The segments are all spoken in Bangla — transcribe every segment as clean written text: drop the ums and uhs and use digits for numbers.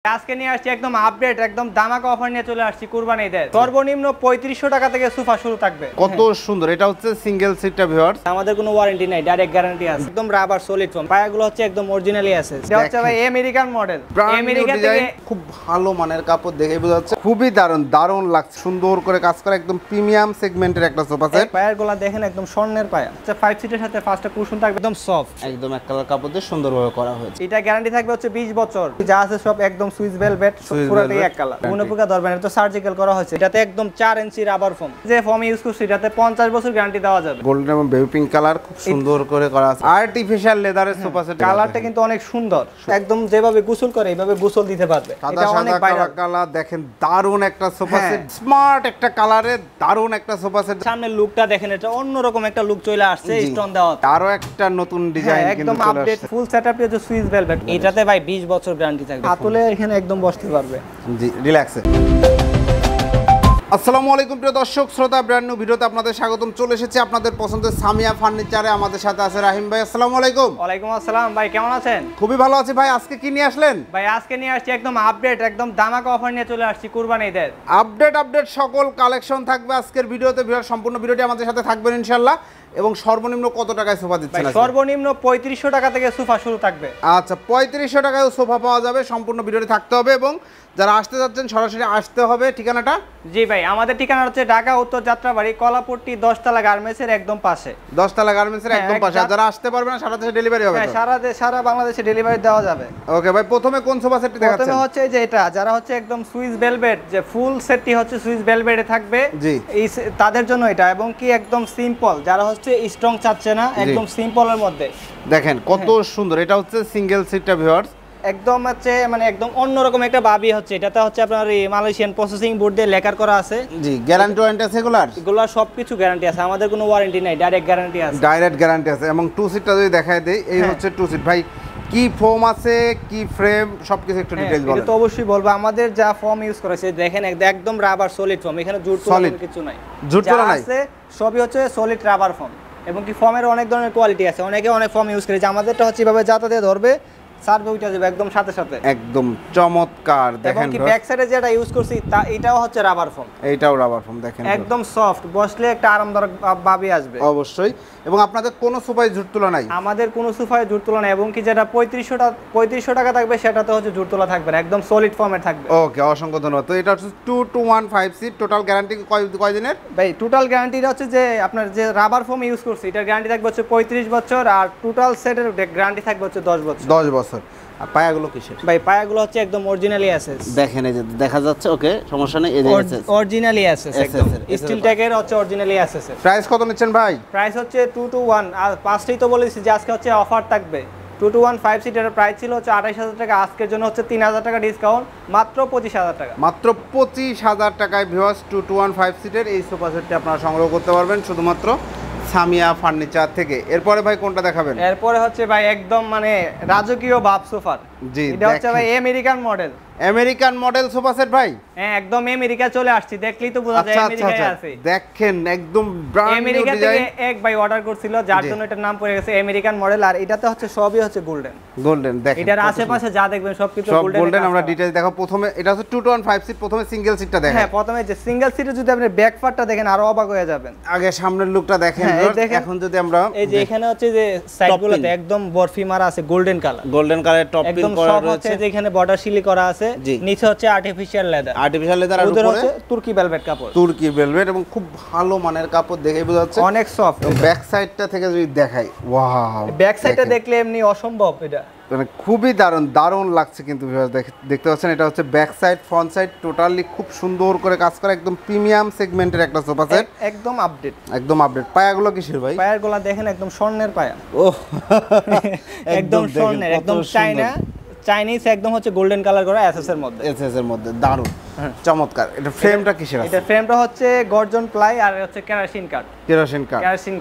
আজকে নিয়ে আসছি একদম আপডেট একদম দামাকা অফার নিয়ে চলে আসছি কুরবানি ঈদে। সর্বনিম্ন 3500 টাকা থেকে সোফা শুরু থাকবে। কত সুন্দর, এটা হচ্ছে সিঙ্গেল সিটটা ভিউয়ার্স। আমাদের কোনো ওয়ারেন্টি নাই, ডাইরেক্ট গ্যারান্টি আছে। একদম রাবার সলিড ফোম, পায়াগুলো হচ্ছে একদম অরিজিনালি আছে। এটা হচ্ছে ভাই আমেরিকান মডেল, আমেরিকা থেকে খুব ভালো মানের কাপড় দেখে বোঝা যাচ্ছে, খুবই দারুণ লাগছে, সুন্দর করে কাজ করা, একদম প্রিমিয়াম সেগমেন্টের একটা সোফা সেট। পায়াগুলো দেখেন একদম স্বর্ণের পায়া। আচ্ছা 5 সিটের সাথে ফার্স্টটা কুশন থাকবে একদম সফট, একদম এক কালার কাপড় দিয়ে সুন্দরভাবে করা হয়েছে। এটা গ্যারান্টি থাকবে হচ্ছে 20 বছর। যা আছে সব একদম সুইস ভেলভেট, পুরোটাই এক কালার। কোনো প্রকার ধরবেন, এটা তো সার্জিক্যাল করা হয়েছে। এটাতে একদম 4 ইঞ্চি রাবার ফোম, যে ফোম ইউজ করছি এটাতে 50 বছর গ্যারান্টি দেওয়া যাবে। গোল্ডেন এবং বেবি পিঙ্ক কালার খুব সুন্দর করে করা আছে। আর্টিফিশিয়াল লেদারের সোফা সেট, কালারটা কিন্তু অনেক সুন্দর, একদম যেভাবে গোসল করে এইভাবে গোসল দিতে পারবে। এটা অনেক ভাইরাল কালার। দেখেন দারুণ একটা সোফা সেট, স্মার্ট একটা কালারে দারুণ একটা সোফা সেট। সামনের লুকটা দেখেন, এটা অন্যরকম একটা লুক চলে আসছে স্টোন দেওয়া। আরো একটা নতুন ডিজাইন কিন্তু একদম আপডেট ফুল সেটআপ এর যে সুইস ভেলভেট, এটাতে ভাই 20 বছর গ্যারান্টি থাকবে। হাতুলে এখানে একদম বসতে পারবে। জি রিল্যাক্সে। আসসালামু আলাইকুম প্রিয় দর্শক শ্রোতা, ব্র্যান্ড নিউ ভিডিওতে আপনাদের স্বাগতম। চলে এসেছে আপনাদের পছন্দের সামিয়া ফার্নিচারে। আমাদের সাথে আছে রাহিম ভাই। আসসালামু আলাইকুম। ওয়ালাইকুম আসসালাম ভাই, কেমন আছেন? খুবই ভালো আছি ভাই। আজকে কি নিয়ে আসলেন? ভাই আজকে নিয়ে আসছি একদম আপডেট একদম দামাকা অফার নিয়ে চলে আসছি কুরবানি ঈদের। আপডেট সকল কালেকশন থাকবে আজকের ভিডিওতে। সম্পূর্ণ ভিডিওটি আমাদের সাথে থাকবেন ইনশাআল্লাহ। এবং সর্বনিম্ন কত টাকায় সোফা দিচ্ছেন? সর্বনিম্ন 3500 টাকা থেকে সোফা শুরু থাকবে। আচ্ছা 3500 টাকায় সোফা পাওয়া যাবে। সম্পূর্ণ ভিডিওটি থাকতে হবে এবং যারা আসতে যাচ্ছেন সরাসরি আসতে হবে। ঠিকানাটা? জি ভাই, আমাদের ঠিকানা হচ্ছে ঢাকা উত্তর যাত্রাবাড়ি কলাপট্টি 10 তলা গার্মেন্টসের একদম পাশে। 10 তলা গার্মেন্টসের একদম পাশে। যারা আসতে পারবে না সারা দেশে ডেলিভারি হবে? হ্যাঁ, সারা বাংলাদেশে ডেলিভারি দেওয়া যাবে। ওকে ভাই, প্রথমে কোন সোফা সেটটি দেখাচ্ছেন? প্রথমে হচ্ছে যে এটা, যারা হচ্ছে একদম সুইস ভেলভেট, যে ফুল সেটটি হচ্ছে সুইস ভেলভেটে থাকবে। জি, এই তাদের জন্য এটা। এবং কি একদম সিম্পল, যারা হচ্ছে স্ট্রং চাচ্ছে না, একদম সিম্পলের মধ্যে দেখেন কত সুন্দর। এটা হচ্ছে সিঙ্গেল সিটটা ভিউয়ার্স, একদম হচ্ছে মানে একদম অন্যরকম একটা ভাবি হচ্ছে। এটাতে হচ্ছে আপনার এই মালয়েশিয়ান প্রসেসিং বোর্ড দিয়ে লেখার করা আছে। জি, গ্যারান্টি ওয়ারেন্টি আছে এগুলা সবকিছু গ্যারান্টি আছে। আমাদের কোনো ওয়ারেন্টি নাই, ডাইরেক্ট গ্যারান্টি আছে। ডাইরেক্ট গ্যারান্টি আছে। এবং টু সিটটা যদি দেখায় দেই, এই হচ্ছে টু সিট। ভাই কি ফোম আছে, কি ফ্রেম, সবকিছু একটু ডিটেইলস বলেন। এটা তো অবশ্যই বলবো। আমাদের যা ফর্ম ইউজ করেছে দেখেন, একদম রাবার সলিড ফর্ম, এখানে জুট তোলা কিছু নাই। জুট তোলা নাই, আছে সবই হচ্ছে সলিড রাবার ফর্ম। এবং কি ফর্মের অনেক ধরনের কোয়ালিটি আছে, অনেকে অনেক ফর্ম ইউজ করে। যে আমাদেরটা হচ্ছে এভাবে যাতা দিয়ে ধরবে, সার্ভে উঠে যাবে একদম সাথে সাথে। একদম চমৎকার। দেখেন কি ব্যাক সাইডে যেটা ইউজ করছি এটাও হচ্ছে রাবার ফর্ম। এইটাও রাবার ফর্ম। দেখেন একদম সফট, বসলে একটা আরামদায়ক ভাবে আসবে অবশ্যই। এবং আপনাদের কোনো সোফায় জুট তোলা নাই? আমাদের কোনো সোফায় জুট তোলা নাই। এবং কি যেটা 3500 টাকা থাকবে সেটাতে হচ্ছে জুট তোলা থাকবে না, একদম সলিড ফর্মে থাকবে। ওকে, অসংখ্য ধন্যবাদ। তো এটা হচ্ছে 2215 সিট। টোটাল গ্যারান্টি কয় দিনের? ভাই টোটাল গ্যারান্টিটা হচ্ছে যে আপনার যে রাবার ফোম ইউজ করছি এটার গ্যারান্টি থাকবে হচ্ছে 35 বছর। আর টোটাল সেটের গ্যারান্টি থাকবে হচ্ছে 10 বছর। 10 বছর। আর পায়াগুলো কিসের? ভাই পায়াগুলো হচ্ছে একদম অরিজিনালি এসএস। দেখেন এই যে দেখা যাচ্ছে। ওকে, সমস্যা নেই। এই যে এসএস, অরিজিনালি এসএস, একদম স্টিল ট্যাগের হচ্ছে অরিজিনালি এসএস। প্রাইস কত নিচ্ছেন ভাই? প্রাইস হচ্ছে 221। আর পাঁচটাই তো বলেছি যে আজকে হচ্ছে অফার থাকবে। 2215 সিটের প্রাইস ছিল হচ্ছে 28000 টাকা, আজকের জন্য হচ্ছে 3000 টাকা ডিসকাউন্ট, মাত্র 25000 টাকা। মাত্র 25000 টাকায় ভিউয়ার্স 2215 সিটের এই সোফা সেটটি আপনারা সংগ্রহ করতে পারবেন শুধুমাত্র সামিয়া ফার্নিচার থেকে। এরপরে ভাই কোনটা দেখাবেন? এরপরে হচ্ছে ভাই একদম মানে রাজকীয় ভাব সোফার। জি, এটা হচ্ছে ভাই American model. American model sofa set ভাই? হ্যাঁ, একদম আমেরিকা চলে আসছি, দেখলেই তো বোঝা যায় আমেরিকায় আছে। দেখেন একদম ব্র্যান্ড নিউ আমেরিকা ডিজাইন। থেকে এক ভাই অর্ডার করছিল, যার জন্য এটার নাম পড়ে গেছে আমেরিকান মডেল। আর এটাতে হচ্ছে সবই হচ্ছে গোল্ডেন। দেখেন এটার আশেপাশে যা দেখবেন সবকিছু গোল্ডেন। আমরা ডিটেইলস দেখো। প্রথমে এটা হচ্ছে 2215 সিট। প্রথমে সিঙ্গেল সিটটা দেখেন। হ্যাঁ, প্রথমে যে সিঙ্গেল সিটে যদি আপনি ব্যাক পার্টটা দেখেন আরো অবাক হয়ে যাবেন। আগে সামনের লুকটা দেখেন। এখন যদি আমরা এই যে এখানে হচ্ছে যে সাইডগুলোতে একদম বরফি মারা আছে গোল্ডেন কালার টপ পিন করা রয়েছে। যে এখানে বর্ডার সিলি করা আছে, নিচে হচ্ছে আর্টিফিশিয়াল লেদার আর উপরে হচ্ছে তুর্কি ভেলভেট কাপড়। তুর্কি ভেলভেট এবং খুব ভালো মানের কাপড় দেখে বোঝা যাচ্ছে, অনেক সফট। ব্যাক সাইডটা থেকে যদি দেখাই, ওয়াও, ব্যাক সাইডটা দেখলে এমনি অসম্ভব। এটা মানে খুবই দারুণ লাগছে কিন্তু দেখতে পাচ্ছেন। এটা হচ্ছে back side, front side totally খুব সুন্দর করে কাজ করা, একদম প্রিমিয়াম সেগমেন্টের একটা সোফা সেট, একদম আপডেট। পায়াগুলো কিসের ভাই? পায়াগুলো দেখেন একদম স্বর্ণের পায়া। ও একদম স্বর্ণের, একদম চাইনিজ, একদম হচ্ছে গোল্ডেন কালার করা এসএস এর মধ্যে দারুণ চমৎকার। এটা ফ্রেমটা কিসের আছে? এটা ফ্রেমটা হচ্ছে গর্জন প্লাই আর হচ্ছে কেরাসিন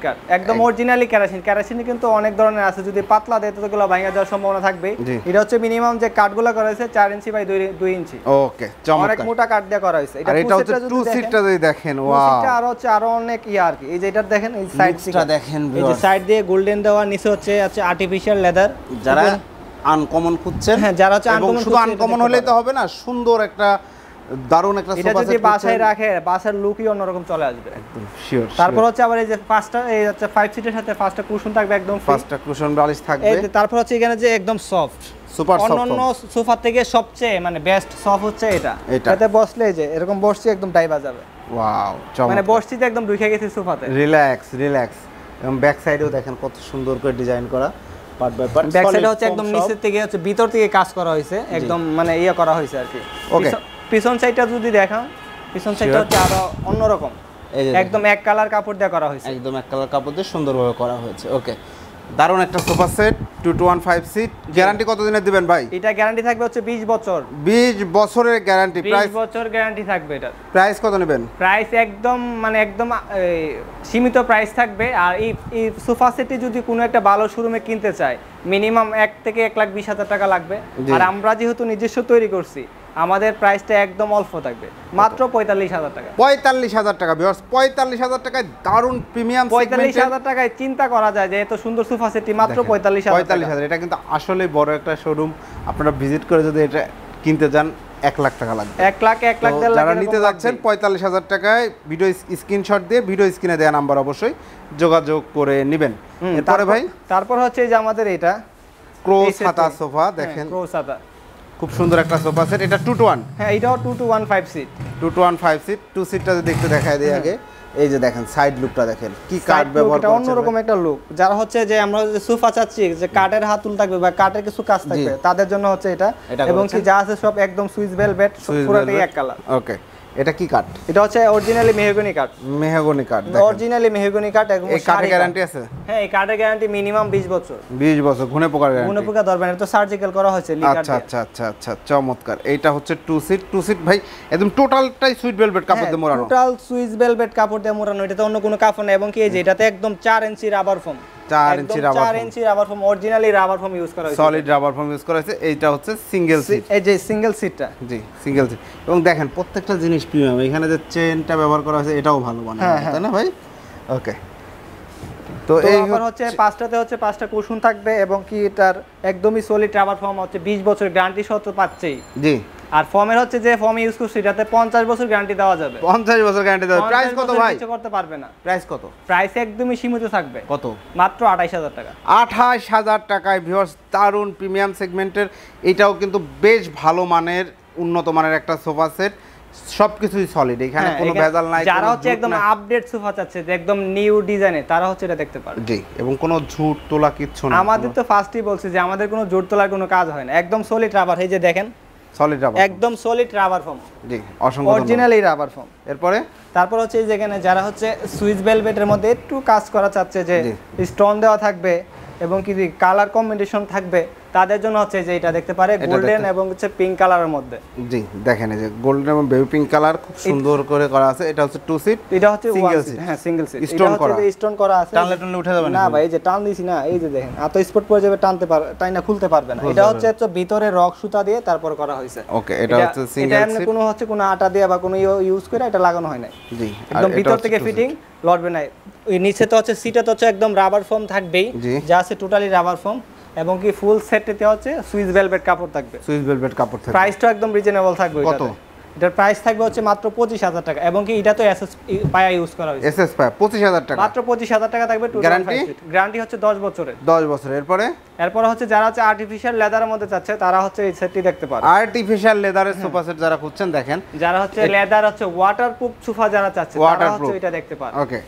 কাঠ, একদম অরিজিনালি কেরাসিন কিন্তু অনেক ধরনের আছে। যদি পাতলা দেয় তো এগুলো ভাঙা যাওয়ার সম্ভাবনা থাকবে। এটা হচ্ছে মিনিমাম যে কাঠগুলো করা হয়েছে 4 ইঞ্চি বাই 2 ইঞ্চি। ওকে, চমৎকার। অনেক মোটা কাঠ দিয়ে করা হয়েছে। এটা হচ্ছে টু সিটটা যদি দেখেন, ওয়াও, এটা আরো অনেক আর কি। এই যে এটা দেখেন, এই সাইডটা দেখেন, এই যে সাইড দিয়ে গোল্ডেন দেওয়া, নিচে হচ্ছে আর্টিফিশিয়াল লেদার। আনকমন খুঁজছেন, হ্যাঁ যারা হচ্ছে আনকমন, শুধু আনকমন হলেই তো হবে না, সুন্দর একটা দারুণ একটা সোফা সেট এটা যদি বাসায় রাখে বাসার লুকই অন্যরকম চলে আসবে একদম শিওর। তারপর হচ্ছে আবার এই যে পাঁচটা এই হচ্ছে 5 সিটের সাথে পাঁচটা কুশন থাকবে একদম ফ্রি, পাঁচটা কুশন বালিশ থাকবে। এই যে তারপর হচ্ছে এখানে যে একদম সফট, সুপার সফট, অন্যান্য সোফা থেকে সবচেয়ে মানে বেস্ট সফট হচ্ছে এটা। এটাতে বসলে যে এরকম বসছি একদম ডাইবা যাবে, ওয়াও মানে বসছি তো একদম ঢুকে গেছি সোফাতে, রিল্যাক্স রিল্যাক্স। এবং ব্যাক সাইডেও দেখেন কত সুন্দর করে ডিজাইন করা, পার্ট বাই পার্ট। ব্যাক সাইডে হচ্ছে একদম নিচের থেকে হচ্ছে ভিতর থেকে কাজ করা হয়েছে, একদম মানে ইয়ে করা হয়েছে আর কি। ওকে, পিছন সাইডটা যদি দেখান, পিছন সাইডটা হচ্ছে আরো অন্যরকম, একদম এক কালার কাপড় দিয়ে করা হয়েছে, একদম এক কালার কাপড় দিয়ে সুন্দরভাবে করা হয়েছে। ওকে, দারুণ একটা সোফা সেট 215 সিট। গ্যারান্টি কত দিনের দিবেন ভাই? এটা গ্যারান্টি থাকবে হচ্ছে 20 বছর, 20 বছরের গ্যারান্টি। 20 বছর গ্যারান্টি থাকবে এটা। প্রাইস কত নেবেন? প্রাইস একদম মানে একদম সীমিত প্রাইস থাকবে। আর এই সোফা সেটটি যদি কোনো একটা ভালো শোরুমে কিনতে চায় মিনিমাম 1 থেকে 1,20,000 টাকা লাগবে। আর আমরা যেহেতু নিজস্ব তৈরি করছি আমাদের প্রাইসটা একদম অল্প থাকবে, মাত্র 45,000 টাকা। 45,000 টাকা ভিউয়ার্স, 45,000 টাকায় দারুণ প্রিমিয়াম 45,000 টাকায় চিন্তা করা যায় যে এত সুন্দর সোফা সেটটি মাত্র 45,000। এটা কিন্তু আসলে বড় একটা শোরুম, আপনারা ভিজিট করে যদি এটা কিনতে যান 1 লাখ টাকা লাগবে। 1 লাখ 1,00,000 যারা নিতে যাচ্ছেন 45,000 টাকায় ভিডিও স্ক্রিনশট দিয়ে ভিডিও স্ক্রিনে দেওয়া নাম্বার অবশ্যই যোগাযোগ করে নেবেন। এরপরে ভাই তারপর হচ্ছে যে আমাদের এটা ক্রোস হাতা সোফা দেখেন, ক্রোস হাতা খুব সুন্দর একটা সোফা সেট। এটা 2 to 1, হ্যাঁ এটাও 2 to 15 সিট, 2 to 15 সিট। 2 সিটটা যদি একটু দেখায় দিই আগে, এই যে দেখেন সাইড লুকটা দেখেন, কি কাঠ ব্যবহার করেছে, অন্যরকম একটা লুক। যারা হচ্ছে যে আমরা যে সোফা চাচ্ছি যে কাঠের হাতুল থাকবে বা কাঠের কিছু কাজ থাকবে তাদের জন্য হচ্ছে এটা, এবং কি যা আছে সব একদম সুইস ভেলভেট, পুরোটাই এক কালার। ওকে, এটা কি কাঠ? এটা হচ্ছে অরিজিনালি মেহগনি কাঠ, মেহগনি কাঠ, অরিজিনালি মেহগনি কাঠ। এই কাঠের গ্যারান্টি আছে? হ্যাঁ এই কাঠের গ্যারান্টি মিনিমাম 20 বছর। 20 বছর ঘুনে পোকার গ্যারান্টি? ঘুনে পোকা ধরবে না, এটা তো সার্জিক্যাল করা হয়েছে লিকার দিয়ে। আচ্ছা আচ্ছা আচ্ছা, চমৎকার। এইটা হচ্ছে 2 সিট। 2 সিট ভাই একদম টোটালটাই সুইট ভেলভেট কাপড় দিয়ে মোড়ানো, টোটাল সুইস ভেলভেট কাপড় দিয়ে মোড়ানো, এটাতে অন্য কোনো কাপড় নেই। এবং কি এই যে এটাতে একদম 4 inch rubber foam, 4 inch rubber foam, 4 inch rubber foam, originally rubber foam use করা হয়েছে, সলিড রাবার ফোম ইউজ করা হয়েছে। এইটা হচ্ছে সিঙ্গেল সিট, এই যে সিঙ্গেল সিটটা, জি সিঙ্গেল সিট। এবং দেখেন প্রত্যেকটা জিনিস প্রিমিয়াম, এখানে যে চেনটা ব্যবহার করা হয়েছে এটাও ভালো বানানো, তাই না ভাই? ওকে, তো এই হচ্ছে পাঁচটাতে হচ্ছে 5টা কুশন থাকবে, এবং কি এটার একদমই সলিড রাবার ফর্ম হচ্ছে 20 বছর গ্যারান্টি সহ তো পাচ্ছেই। জি, আর ফর্মের হচ্ছে যে ফর্ম ইউজ করছি এটাতে 50 বছর গ্যারান্টি দেওয়া যাবে। 50 বছর গ্যারান্টি দেওয়া। প্রাইস কত ভাই? কিছু করতে পারবে না। প্রাইস কত? প্রাইস একদমই সীমিত থাকবে। কত? মাত্র 28,000 টাকা। 28,000 টাকায় ভিউয়ার্স, দারুণ প্রিমিয়াম সেগমেন্টের। এটাও কিন্তু বেশ ভালো মানের, উন্নত মানের একটা সোফা সেট, সবকিছুই সলিড, এখানে কোনো ভেজাল নাই। যারা হচ্ছে একদম আপডেট সোফা চাচ্ছে যে একদম নিউ ডিজাইনে, তারা হচ্ছে এটা দেখতে পারে। জি, এবং কোনো ঝুট তোলা কিচ্ছু না। আমাদের তো ফার্স্টই বলছি যে আমাদের কোনো ঝুট তোলার কোনো কাজ হয় না, একদম সলিড রাবার। এই যে দেখেন সলিড রাবার, একদম সলিড রাবার ফর্ম। জি, অসংখ্য অরিজিনালি রাবার ফর্ম। এরপরে তারপর হচ্ছে এই যেখানে যারা হচ্ছে সুইস ভেলভেটের মধ্যে একটু কাজ করা চাচ্ছে যে স্টোন দেওয়া থাকবে এবং কি কালার কম্বিনেশন থাকবে, তাদের জন্য হচ্ছে যে এটা দেখতে পারে গোল্ডেন এবং হচ্ছে পিঙ্ক কালারের মধ্যে। জি, দেখেন এই যে গোল্ডেন এবং বেবি পিঙ্ক কালার খুব সুন্দর করে করা আছে। এটা হচ্ছে 2 সিট, এটা হচ্ছে সিঙ্গেল সিট, হ্যাঁ সিঙ্গেল সিট, স্টোন করা, স্টোন করা আছে। টানলে টানলে উঠে যাবে না ভাই, এই যে টান দিছি না, এই যে দেখেন এত স্পট পড়ে যাবে, টানতে পারবে তাই না, খুলতে পারবে না। এটা হচ্ছে ভিতরে রক সুতা দিয়ে তারপর করা হয়েছে। ওকে, এটা হচ্ছে সিঙ্গেল সিট, এটা এমনি কোনো হচ্ছে কোনো আটা দিয়ে বা কোনো ইউজ করে এটা লাগানো হয় না। জি, একদম ভিতর থেকে ফিটিং, লড়বে না। ওই নিচে তো হচ্ছে সিটে তো হচ্ছে একদম রাবার ফোম থাকবেই, যা আছে টোটালি রাবার ফোম, এবং কি ফুল সেটটিতে হচ্ছে সুইস ভেলভেট কাপড় থাকবে, সুইস ভেলভেট কাপড় থাকবে। প্রাইসটা একদম রিজনেবল থাকবে। কত? এটার প্রাইস থাকবে হচ্ছে মাত্র 25,000 টাকা, এবং কি এটা তো এসএস পায়া ইউজ করা হয়েছে। এসএস পায়া 25,000 টাকা, মাত্র 25,000 টাকা থাকবে। গ্যারান্টি হচ্ছে 10 বছরের। 10 বছরের। এরপর হচ্ছে যারা হচ্ছে আর্টিফিশিয়াল লেদারের মধ্যে চাচ্ছে তারা হচ্ছে এই সেটটি দেখতে পারে। আর্টিফিশিয়াল লেদারের সোফা সেট যারা খুঁজছেন দেখেন, যারা হচ্ছে লেদার হচ্ছে ওয়াটারপ্রুফ সোফা যারা চাচ্ছে তারা হচ্ছে এটা দেখতে পারে। ওকে,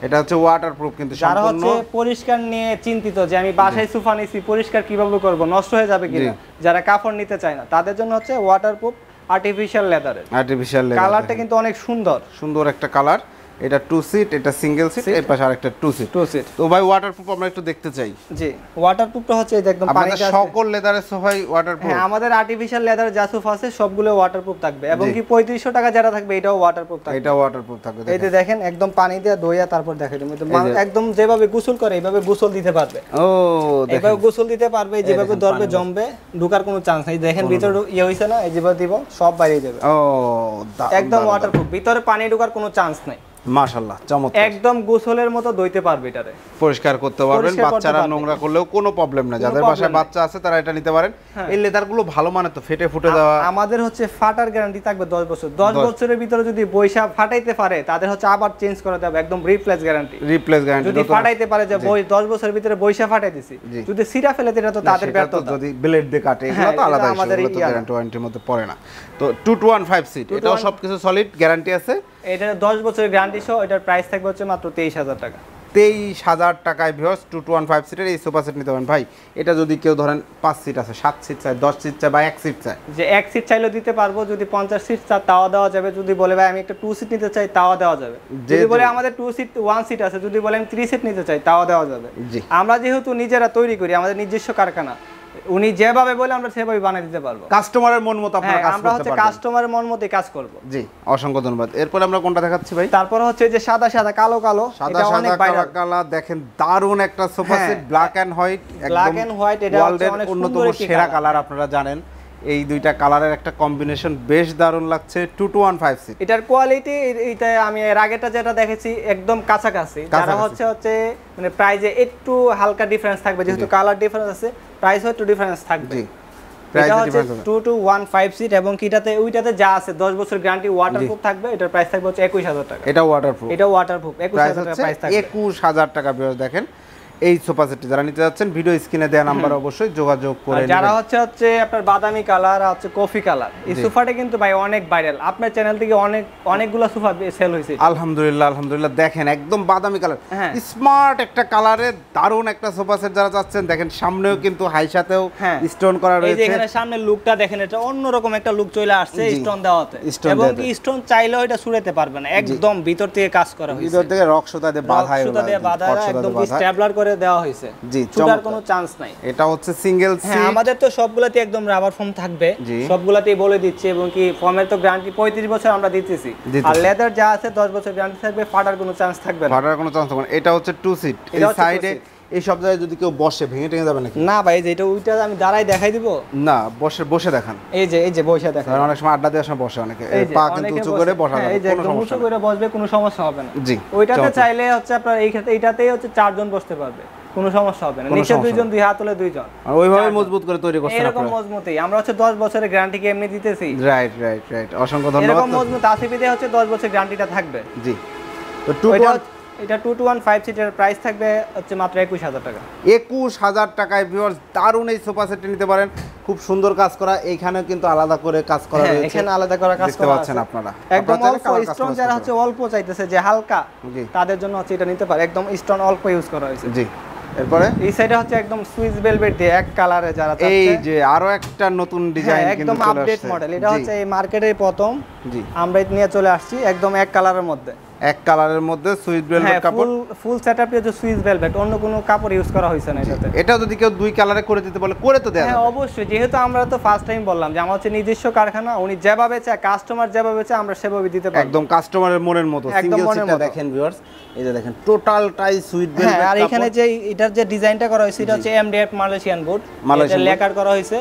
এটা হচ্ছে ওয়াটারপ্রুফ, কিন্তু যারা হচ্ছে পরিষ্কার নিয়ে চিন্তিত যে আমি বাসায় সোফা নিছি পরিষ্কার কিভাবে করব, নষ্ট হয়ে যাবে কিনা, যারা কাপড় নিতে চায় না তাদের জন্য হচ্ছে ওয়াটারপ্রুফ আর্টিফিশিয়াল লেদারের। আর্টিফিশিয়াল লেদার কালারটা কিন্তু অনেক সুন্দর, সুন্দর একটা কালার। এটা 2 সিট, এটা সিঙ্গেল সিট, এর পাশে আরেকটা 2 সিট। তো ভাই ওয়াটারপ্রুফ আমরা একটু দেখতে চাই। জি, ওয়াটারপ্রুফটা হচ্ছে একদম পানি আছে। সকল লেদারের সোফাই ওয়াটারপ্রুফ? হ্যাঁ, আমাদের আর্টিফিশিয়াল লেদার যা সোফা আছে সবগুলো ওয়াটারপ্রুফ থাকবে, এবং কি 3500 টাকা যেটা থাকবে এটাও ওয়াটারপ্রুফ থাকবে। এটা ওয়াটারপ্রুফ থাকবে। এই যে দেখেন একদম পানি দিয়ে ধুইয়া তারপর দেখাই দিই, একদম যেভাবে গোসল করে এইভাবে গোসল দিতে পারবে। ও, দেখেন এইভাবে গোসল দিতে পারবে, যেভাবে ধরবে জমবে, ঢোকার কোনো চান্স নেই। দেখেন ভিতরে ইয়ে হইছে না, এই যেভাবে দিব সব বাইরে যাবে। ও, একদম ওয়াটারপ্রুফ, ভিতরে পানি ঢোকার কোনো চান্স নাই। মাশাআল্লাহ চমৎকার, একদম গোসলের মতো ধুইতে পারবে এটারে, পরিষ্কার করতে পারবেন, বাচ্চারা নোংরা করলেও কোনো প্রবলেম না, যাদের বাসায় বাচ্চা আছে তারা এটা নিতে পারেন। এই লেদারগুলো ভালো মানে তো ফেটে ফুটে যাওয়া, আমাদের হচ্ছে ফাটার গ্যারান্টি থাকবে 10 বছর, 10 বছরের ভিতরে যদি বইসা ফাটাইতে পারে তাদের হচ্ছে আবার চেঞ্জ করে দেবে, একদম রিপ্লেস গ্যারান্টি, যদি ফাটাইতে পারে যে বই 10 বছরের ভিতরে বইসা ফাটাই দিছি, যদি সিরা ফেলে এটা তো তাদের ব্যর্থতা, যদি ব্লেড দিয়ে কাটে এগুলো তো আলাদা, আমাদের গ্যারান্টি ওয়ারেন্টির মধ্যে পড়ে না। তো 2215 সিট এটাও সবকিছু সলিড গ্যারান্টি আছে, এটা 10 বছরের গ্যারান্টি সহ এটার প্রাইস থাকবে হচ্ছে মাত্র 23000 টাকা। 23000 টাকায় ভিউয়ার্স 2215 সিটের এই সোফা সেট নিতে পারেন। ভাই এটা যদি কেউ ধরেন 5 সিট আছে, 7 সিট চাই, 10 সিট চাই বা 1 সিট চাই, যে 1 সিট চাইলেও দিতে পারবো, যদি 50 সিট চাই তাও দেওয়া যাবে, যদি বলে ভাই আমি একটা 2 সিট নিতে চাই তাও দেওয়া যাবে, যদি বলে আমাদের 2 সিট 1 সিট আছে, যদি বলে আমি 3 সিট নিতে চাই তাও দেওয়া যাবে। আমরা যেহেতু নিজেরা তৈরি করি, আমাদের নিজস্ব কারখানা, উনি যেভাবে বলে আমরা সেভাবে বানিয়ে দিতে পারবো, কাস্টমারের মন মতো আপনারা কাজ করতে পারবেন, আমরা হচ্ছে কাস্টমারের মন মতোই কাজ করব। জি অসংখ্য ধন্যবাদ। এরপর আমরা কোনটা দেখাচ্ছি ভাই? তারপর হচ্ছে যে সাদা সাদা কালো কালো, এটা অনেক ভাইরাল কালার, দেখেন দারুন একটা sofa set, black and white, black and white, এটা হচ্ছে অনেক অন্যতম সেরা কালার, আপনারা জানেন এই দুইটা কালারের একটা কম্বিনেশন বেশ দারুণ লাগছে। 2215 সিট এটার কোয়ালিটি, এটা আমি এর আগেটা যেটা দেখেছি একদম কাছাকাছি, যারা হচ্ছে মানে প্রাইসে একটু হালকা ডিফারেন্স থাকবে, যেহেতু কালার ডিফারেন্স আছে প্রাইস একটু ডিফারেন্স থাকবে। এটা হচ্ছে 2215 সিট এবং কিটাতে ওইটাতে যা আছে 10 বছর গ্যারান্টি, ওয়াটারপ্রুফ থাকবে, এটার প্রাইস থাকবে হচ্ছে 21000 টাকা। এটা ওয়াটারপ্রুফ, 21000 টাকা প্রাইস থাকবে, 21000 টাকা। দেখেন এই সোফা সেটটি যারা নিতে যাচ্ছেন ভিডিও স্ক্রিনে দেওয়া নাম্বার অবশ্যই যোগাযোগ করে নেবেন। যারা হচ্ছে আপনার বাদামি কালার আর হচ্ছে কফি কালার, এই সোফাটা কিন্তু ভাই অনেক ভাইরাল, আপনার চ্যানেল থেকে অনেকগুলো সোফা সেল হয়েছে। আলহামদুলিল্লাহ দেখেন একদম বাদামি কালার, স্মার্ট একটা কালারে দারুণ একটা সোফা সেট যারা চাচ্ছেন, দেখেন সামনেও কিন্তু হাইসাতেও স্টোন করা রয়েছে, এই যে এখানে সামনের লুকটা দেখেন, এটা অন্যরকম একটা লুক চলে আসছে স্টোন দেওয়াতে, এবং কি স্টোন চাইলেও এটা ছুঁড়াতে পারবে না, একদম ভিতর থেকে কাজ করা হয়েছে, ভিতর থেকে রক সুতা দিয়ে বাঁধা একদম স্ট্যাবলার করে দেওয়া হয়েছে, জি ছুটার কোনো চান্স নাই। এটা হচ্ছে সিঙ্গেল সিট, আমাদের তো সবগুলাতে একদম রাবার ফোম থাকবে, সবগুলাতেই বলে দিচ্ছি, এবং কি ফোমের তো গ্যারান্টি 35 বছর আমরা দিতেছি, আর লেদার যা আছে 10 বছর গ্যারান্টি থাকবে, ফাটার কোনো চান্স থাকবে না, ফাটার কোনো চান্স থাকবে না। এটা হচ্ছে 2 সিট, এই সাইডে এই সব জায়গায় যদি কেউ বসে ভেঙে টেঙে যাবে নাকি? না ভাই, যে এটা ওইটা আমি দাঁড়াই দেখাই দিব না, বসে দেখান, এই যে বসে দেখান, অনেক সময় আড্ডা দেওয়ার সময় বসে অনেকে, পা কিন্তু উঁচু করে বসা যাবে, এই যে একদম উঁচু করে বসবে, কোনো সমস্যা হবে না। জি ওইটাতে চাইলে হচ্ছে আপনার এইটাতেই হচ্ছে 4 জন বসতে পারবে, কোনো সমস্যা হবে না, নিচে 2 জন, 2 হাত তুলে 2 জন, আর ওইভাবে মজবুত করে তৈরি করছেন আপনারা, এরকম মজবুতই আমরা হচ্ছে 10 বছরের গ্যারান্টি কি এমনি দিতেছি। রাইট, অসংখ্য ধন্যবাদ। এরকম মজবুত আসিপিতে হচ্ছে 10 বছর গ্যারান্টিটা থাকবে। জি, তো এটা 2215 সিটের প্রাইস থাকবে হচ্ছে মাত্র 21000 টাকা। 21000 টাকায় ভিউয়ার্স দারুণ এই সোফা সেটটি নিতে পারেন, খুব সুন্দর কাজ করা, এইখানেও কিন্তু আলাদা করে কাজ করা রয়েছে, এখানে আলাদা করে কাজ করা পাচ্ছেন আপনারা, একদম অল্প স্টোন, যারা হচ্ছে অল্প চাইতেছে যে হালকা, তাদের জন্য হচ্ছে এটা নিতে পারে, একদম স্টোন অল্প ইউজ করা হয়েছে। জি, এরপরে এই সাইডে হচ্ছে একদম সুইস ভেলভেট দিয়ে এক কালারে যারা চাচ্ছে, এই যে আরো একটা নতুন ডিজাইন কিন্তু একদম আপডেট মডেল, এটা হচ্ছে এই মার্কেটে প্রথম আমরা এটা নিয়ে চলে আসছি, একদম এক কালারের মধ্যে, এক কালারের মধ্যে সুইস ভেলভেট কাপড়, ফুল সেটআপ দিয়ে যে সুইস ভেলভেট, অন্য কোনো কাপড় ইউজ করা হয়েছে না এটাতে। এটা যদি কেউ 2 কালারে করে দিতে বলে করে তো দেয়া যাবে, অবশ্যই, যেহেতু আমরা তো ফার্স্ট টাইম বললাম যে আমার হচ্ছে নিজস্ব কারখানা, উনি যেভাবে চায়, কাস্টমার যেভাবে চায় আমরা সেভাবে দিতে পারি, একদম কাস্টমারের মনের মতো। সিঙ্গেল সিটটা দেখেন ভিউয়ার্স, এই যে দেখেন টোটালটাই সুইস ভেলভেট, আর এখানে যে এটার যে ডিজাইনটা করা হয়েছে এটা হচ্ছে এমডিএফ মালয়েশিয়ান বোর্ড, এটা লেকার করা হয়েছে,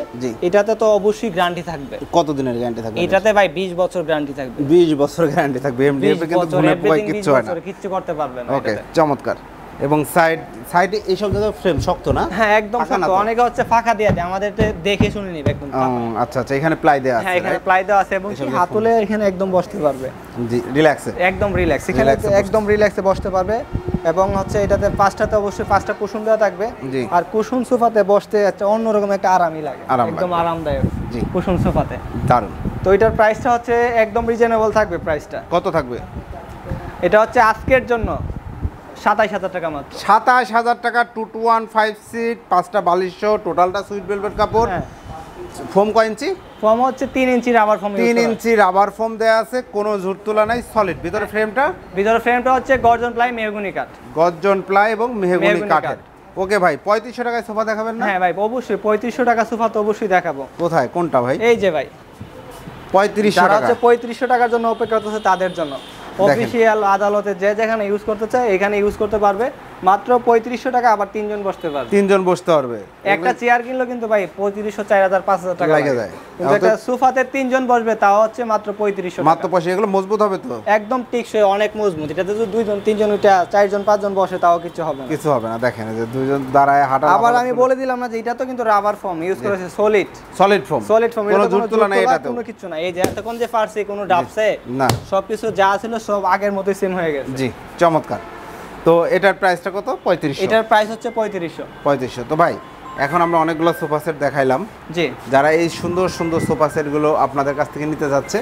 এটাতে তো অবশ্যই গ্যারান্টি থাকবে। কত দিনের গ্যারান্টি থাকবে এটাতে ভাই? 20 বছর গ্যারান্টি থাকবে, 20 বছর গ্যারান্টি থাকবে, এমডিএফ এ কিন্তু ভুনে পোয় কিচ্ছু হয় না, কিচ্ছু করতে পারবে না। ওকে, চমৎকার। এবং সাইডে এই সব জায়গায় ফ্রেম শক্ত না? হ্যাঁ, একদম শক্ত, অনেকে হচ্ছে ফাঁকা দিয়ে দেয়, আমাদের দেখে শুনে নিবে একদম। আচ্ছা, এখানে প্লাই দেয়া আছে? হ্যাঁ, এখানে প্লাই দেওয়া আছে, এবং হাতুলে এখানে একদম বসতে পারবে, জি রিল্যাক্সে, একদম রিল্যাক্স, এখানে একদম রিল্যাক্সে বসতে পারবে, এবং হচ্ছে এটাতে 5টাতে অবশ্যই 5টা কুশন দেওয়া থাকবে, আর কুশন সোফাতে বসতে একটা অন্যরকম একটা আরামই লাগে, একদম আরামদায়ক কুশন সোফাতে, দারুণ। তো এটার প্রাইসটা হচ্ছে একদম রিজনেবল থাকবে। প্রাইসটা কত থাকবে? এটা হচ্ছে আজকের জন্য 27000 টাকা মাত্র। 27000 টাকা 2215 সিট, 5টা বালিশ সহ, টোটালটা সুইট ভেলভেট কাপড়। ফোম কয় ইঞ্চি? ফোম হচ্ছে 3 ইঞ্চি রাবার ফোম, 3 ইঞ্চি রাবার ফোম দেয়া আছে, কোনো ঝুট তোলা নাই, সলিড। ভিতরে ফ্রেমটা হচ্ছে গর্জন প্লাই মেহগনি কাঠ, গর্জন প্লাই এবং মেহগনি কাঠের। ওকে ভাই, 3500 টাকায় সোফা দেখাবেন না? হ্যাঁ ভাই, অবশ্যই 3500 টাকা সোফা তো অবশ্যই দেখাবো। কোথায়, কোনটা ভাই? এই যে ভাই 3500 টাকা, যারা হচ্ছে 3500 টাকার জন্য অপেক্ষা করতেছে তাদের জন্য, অফিশিয়াল আদালতে যে যেখানে ইউজ করতে চায় এখানে ইউজ করতে পারবে, মাত্র 3500 টাকা, আবার 3 জন বসতে পারবে। 3 জন বসতে পারবে। একটা চেয়ার কিনলো কিন্তু ভাই 3500, 4000, 5000 টাকা লাগে যায়। কিন্তু একটা সোফাতে 3 জন বসবে তাও হচ্ছে মাত্র 3500 টাকা। মাত্র 3500। এগুলো মজবুত হবে তো? একদম টিকসই, অনেক মজবুত। এটাতে যদি 2 জন 3 জন ওইটা 4 জন 5 জন বসে তাও কিছু হবে না। কিছু হবে না। দেখেন যে 2 জন দাঁড়ায় হাঁটা। আবার আমি বলে দিলাম না যে এটা তো কিন্তু রাবার ফর্ম ইউজ করেছে, সলিড ফর্ম। কোনো জুট তোলা নাই, এটাতে কোনো কিছু না। এই যে এতক্ষণ যে ফারছে কোনো ডাবছে না, সবকিছু যা ছিল সব আগের মতোই সেম হয়ে গেছে। জি, চমৎকার। তো এটার প্রাইসটা কত? 3500। এটার প্রাইস হচ্ছে 3500। তো ভাই এখন আমরা অনেকগুলো সোফা সেট দেখাইলাম। জি, যারা এই সুন্দর সুন্দর সোফা সেটগুলো আপনাদের কাছ থেকে নিতে যাচ্ছে,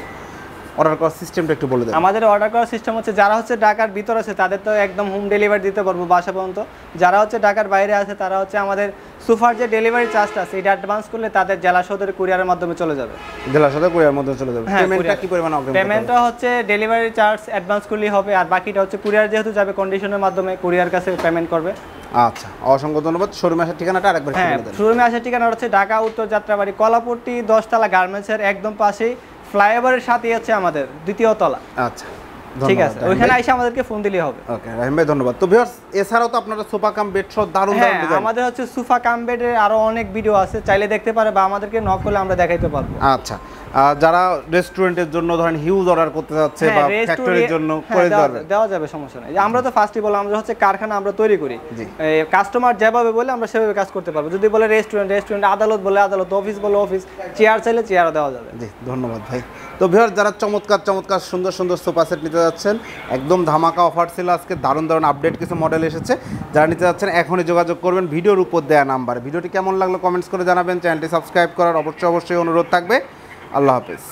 অর্ডার করার সিস্টেমটা একটু বলে দেন। আমাদের অর্ডার করার সিস্টেম হচ্ছে যারা হচ্ছে ঢাকার ভিতর আছে তাদের তো একদম হোম ডেলিভারি দিতে পারবো বাসা পর্যন্ত। যারা হচ্ছে ঢাকার বাইরে আছে তারা হচ্ছে আমাদের সোফার যে ডেলিভারি চার্জটা আছে এটা অ্যাডভান্স করলে তাদের জেলা সদরে কুরিয়ারের মাধ্যমে চলে যাবে। জেলা সদরে কুরিয়ারের মাধ্যমে চলে যাবে। পেমেন্টটা কি পরিমাণ অগ্রিম? পেমেন্টটা হচ্ছে ডেলিভারি চার্জ অ্যাডভান্স করলেই হবে, আর বাকিটা হচ্ছে কুরিয়ার যেহেতু যাবে কন্ডিশনের মাধ্যমে কুরিয়ার কাছে পেমেন্ট করবে। আচ্ছা, অসংখ্য ধন্যবাদ। শোরুমে আসার ঠিকানাটা আরেকবার বলে দেন। শোরুমে আসার ঠিকানা হচ্ছে ঢাকা উত্তর যাত্রাবাড়ি কলাপট্টি 10 তলা গার্মেন্টসের একদম পাশেই, ফ্লাইওভারের সাথেই হচ্ছে আমাদের 2য় তলা। আচ্ছা, ঠিক আছে, ওইখানে এসে আমাদেরকে ফোন দিলেই হবে। ওকে রাহিম ভাই, ধন্যবাদ। তো ভিউয়ার্স, এছাড়াও তো আপনারা সোফা কাম বেড সহ দারুণ দারুণ ডিজাইন। আমাদের হচ্ছে সোফা কাম বেডের আরো অনেক ভিডিও আছে, চাইলে দেখতে পারে বা আমাদেরকে নক করলে আমরা দেখাইতে পারবো। আচ্ছা, যারা রেস্টুরেন্টের জন্য ধরেন হিউজ অর্ডার করতে যাচ্ছে বা ফ্যাক্টরির জন্য করে দেওয়া যাবে, সমস্যা নেই। আমরা তো ফার্স্টই বললাম আমরা হচ্ছে কারখানা আমরা তৈরি করি, কাস্টমার যেভাবে বলে আমরা সেভাবে কাজ করতে পারবো। যদি বলে রেস্টুরেন্ট, আদালত বলে আদালত, অফিস বলে অফিস, চেয়ার চাইলে চেয়ারও দেওয়া যাবে। জি, ধন্যবাদ ভাই। তো ভিউয়ার্স, যারা চমৎকার চমৎকার সুন্দর সুন্দর সোফা সেট নিতে যাচ্ছেন, একদম ধামাকা অফার ছিল আজকে, দারুণ দারুণ আপডেট কিছু মডেল এসেছে। যারা নিতে যাচ্ছেন এখনই যোগাযোগ করবেন ভিডিওর উপর দেওয়া নাম্বারে। ভিডিওটি কেমন লাগলো কমেন্টস করে জানাবেন। চ্যানেলটি সাবস্ক্রাইব করার অবশ্যই অনুরোধ থাকবে। আল্লাহ হাফেজ।